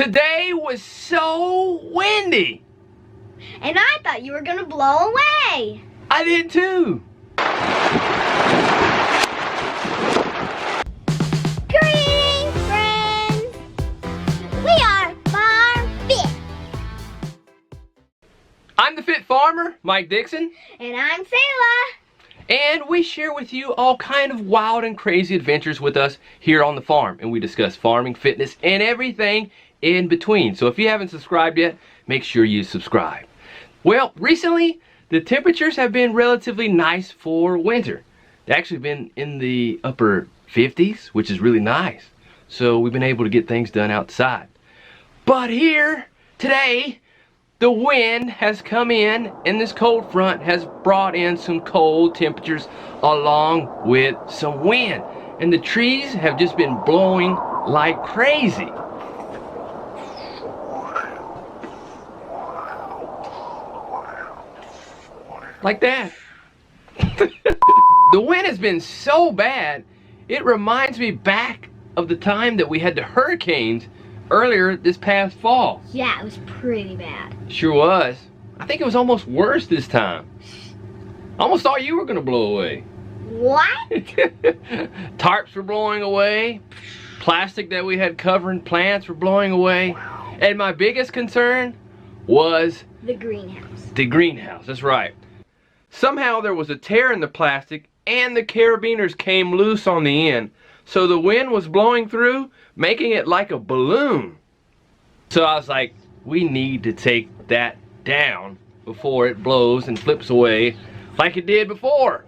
Today was so windy. And I thought you were gonna blow away. I did too. Greetings, friends. We are Farm Fit. I'm the Fit Farmer, Mike Dixon. And I'm Selah. And we share with you all kind of wild and crazy adventures with us here on the farm. And we discuss farming, fitness, and everything in between. So if you haven't subscribed yet, make sure you subscribe. Well, recently, the temperatures have been relatively nice for winter. They've actually been in the upper 50s, which is really nice. So we've been able to get things done outside. But here, today, the wind has come in, and this cold front has brought in some cold temperatures along with some wind. And the trees have just been blowing like crazy. Like that. The wind has been so bad, it reminds me back of the time that we had the hurricanes earlier this past fall. Yeah, it was pretty bad. Sure was. I think it was almost worse this time. I almost thought you were gonna blow away. What? Tarps were blowing away. Plastic that we had covering plants were blowing away. And my biggest concern was The greenhouse. the greenhouse. That's right. Somehow there was a tear in the plastic and the carabiners came loose on the end. So the wind was blowing through, making it like a balloon. So I was like, we need to take that down before it blows and flips away like it did before.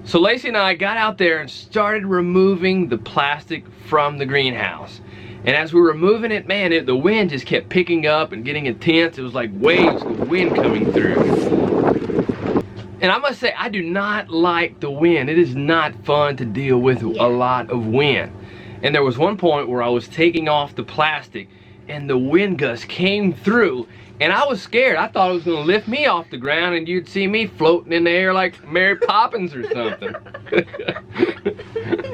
So Lacie and I got out there and started removing the plastic from the greenhouse. And as we were removing it, man, the wind just kept picking up and getting intense. It was like waves of wind coming through. And I must say, I do not like the wind. It is not fun to deal with a lot of wind. And there was one point where I was taking off the plastic and the wind gusts came through and I was scared. I thought it was gonna lift me off the ground and you'd see me floating in the air like Mary Poppins or something.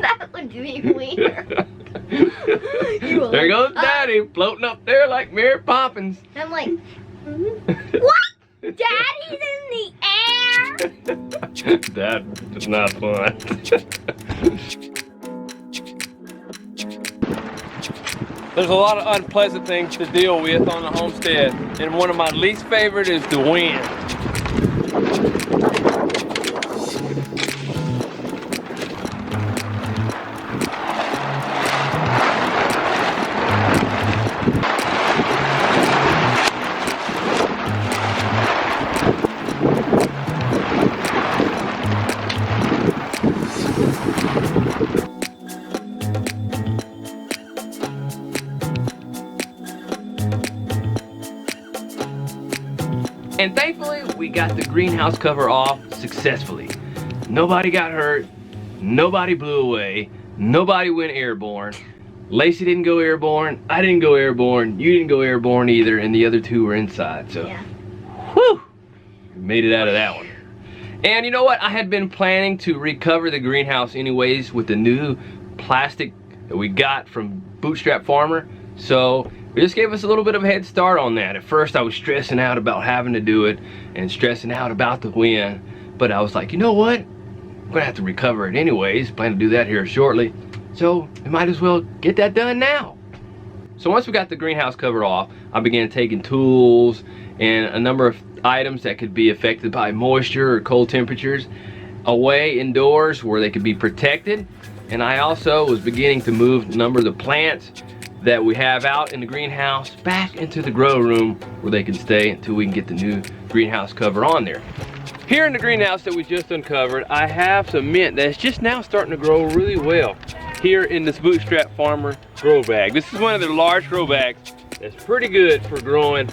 That would be weird. There goes Daddy floating up there like Mary Poppins. I'm like, what? Daddy's in the air? That is not fun. There's a lot of unpleasant things to deal with on the homestead, and one of my least favorite is the wind. And thankfully, we got the greenhouse cover off successfully. Nobody got hurt, nobody blew away, nobody went airborne. Lacie didn't go airborne, I didn't go airborne, you didn't go airborne either, and the other two were inside, so. Yeah. Whew! We made it out of that one. And you know what? I had been planning to recover the greenhouse anyways with the new plastic that we got from Bootstrap Farmer, so it just gave us a little bit of a head start on that. At first I was stressing out about having to do it and stressing out about the wind, but I was like, you know what? I'm gonna have to recover it anyways. Plan to do that here shortly. So we might as well get that done now. So once we got the greenhouse cover off, I began taking tools and a number of items that could be affected by moisture or cold temperatures away indoors where they could be protected. And I also was beginning to move a number of the plants that we have out in the greenhouse back into the grow room where they can stay until we can get the new greenhouse cover on there. Here in the greenhouse that we just uncovered, I have some mint that's just now starting to grow really well here in this Bootstrap Farmer grow bag. This is one of their large grow bags that's pretty good for growing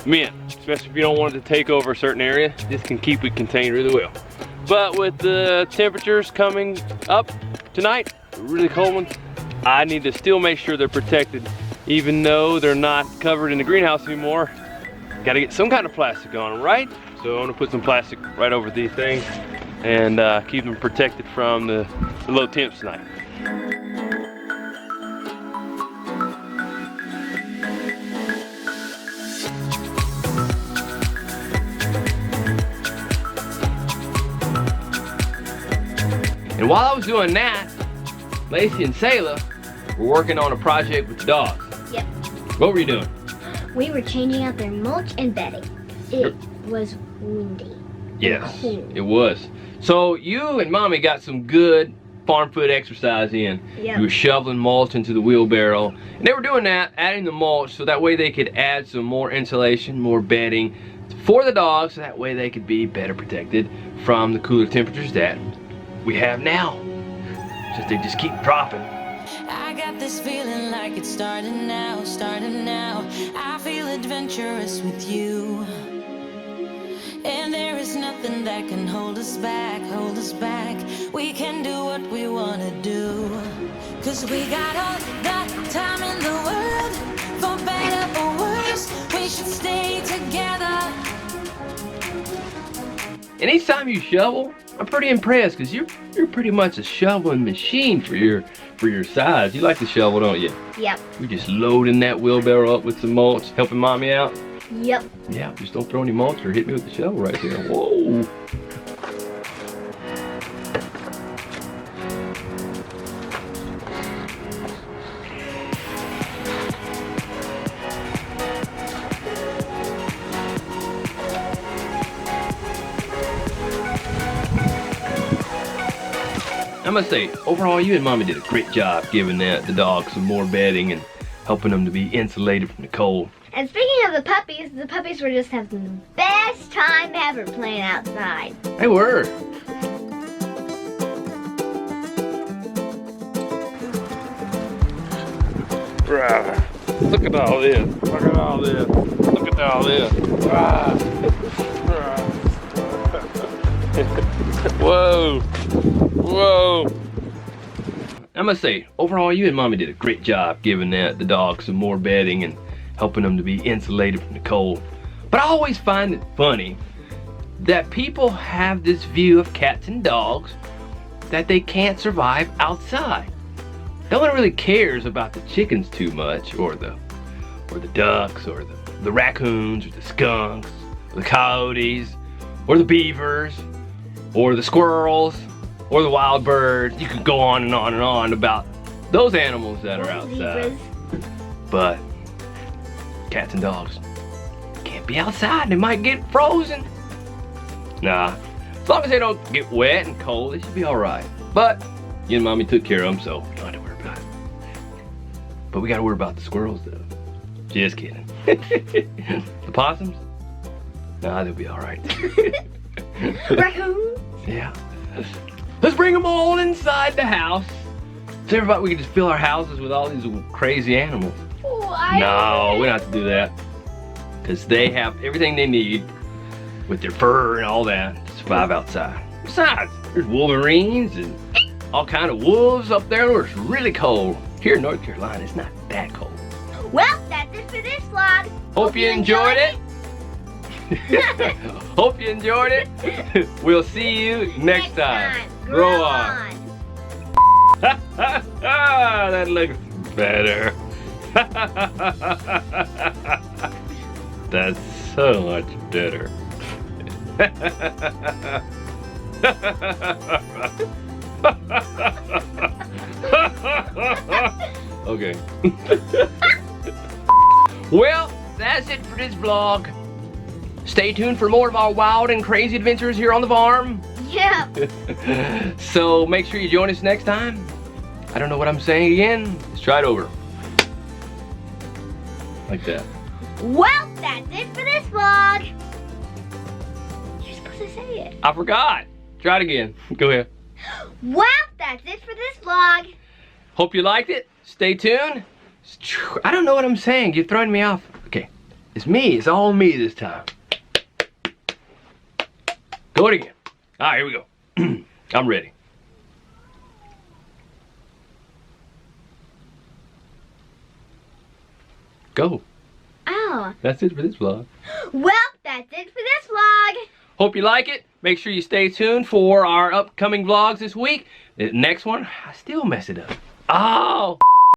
mint, especially if you don't want it to take over a certain area. This can keep it contained really well. But with the temperatures coming up tonight, really cold ones, I need to still make sure they're protected. Even though they're not covered in the greenhouse anymore, gotta get some kind of plastic on them, right? So I'm gonna put some plastic right over these things and keep them protected from the low temps tonight. And while I was doing that, Lacie and Selah were working on a project with the dogs. Yep. What were you doing? We were changing out their mulch and bedding. It was windy. Yes, Cool. it was. So you and Mommy got some good farm foot exercise in. Yep. You were shoveling mulch into the wheelbarrow. And they were doing that, adding the mulch, so that way they could add some more insulation, more bedding for the dogs, so that way they could be better protected from the cooler temperatures that we have now. Just they just keep dropping. I got this feeling like it's starting now, starting now. I feel adventurous with you. And there is nothing that can hold us back, hold us back. We can do what we want to do. 'Cause we got all the time in the world. For better or worse, we should stay together. And each time you shovel, I'm pretty impressed, because you're pretty much a shoveling machine for your size. You like to shovel, don't you? Yep. You just loading that wheelbarrow up with some mulch, helping Mommy out. Yep. Yeah, just don't throw any mulch or hit me with the shovel right there. Whoa. I must say, overall, you and Mommy did a great job giving the dogs some more bedding and helping them to be insulated from the cold. And speaking of the puppies were just having the best time ever playing outside. They were. Look at all this. Look at all this. Look at all this. Whoa. Whoa. I must say, overall, you and Mommy did a great job giving the dogs some more bedding and helping them to be insulated from the cold. But I always find it funny that people have this view of cats and dogs that they can't survive outside. No one really cares about the chickens too much, or the ducks, or the raccoons, or the skunks, or the coyotes, or the beavers, or the squirrels, or the wild birds. You could go on and on and on about those animals that are outside. Zebras. But cats and dogs can't be outside. They might get frozen. Nah, as long as they don't get wet and cold, they should be all right. But you and Mommy took care of them, so you don't have to worry about it. But we gotta worry about the squirrels, though. Just kidding. The possums? Nah, they'll be all right. Raccoons. Yeah. Let's bring them all inside the house. So everybody, we can just fill our houses with all these crazy animals. No, we don't have to do that. Because they have everything they need with their fur and all that to survive outside. Besides, there's wolverines and all kind of wolves up there where it's really cold. Here in North Carolina, it's not that cold. Well, that's it for this vlog. Hope you enjoyed it. Hope you enjoyed it. We'll see you next time. Grow on. That looks better. That's so much better. Okay. Well, that's it for this vlog. Stay tuned for more of our wild and crazy adventures here on the farm. Yeah. So make sure you join us next time. I don't know what I'm saying again. Let's try it over. Like that. Well, that's it for this vlog. You're supposed to say it. I forgot. Try it again. Go ahead. Well, that's it for this vlog. Hope you liked it. Stay tuned. I don't know what I'm saying. You're throwing me off. Okay. It's me. It's all me this time. Go it again. All right, here we go. I'm ready. Go. Oh. That's it for this vlog. Well, that's it for this vlog. Hope you like it. Make sure you stay tuned for our upcoming vlogs this week. The next one, I still mess it up. Oh.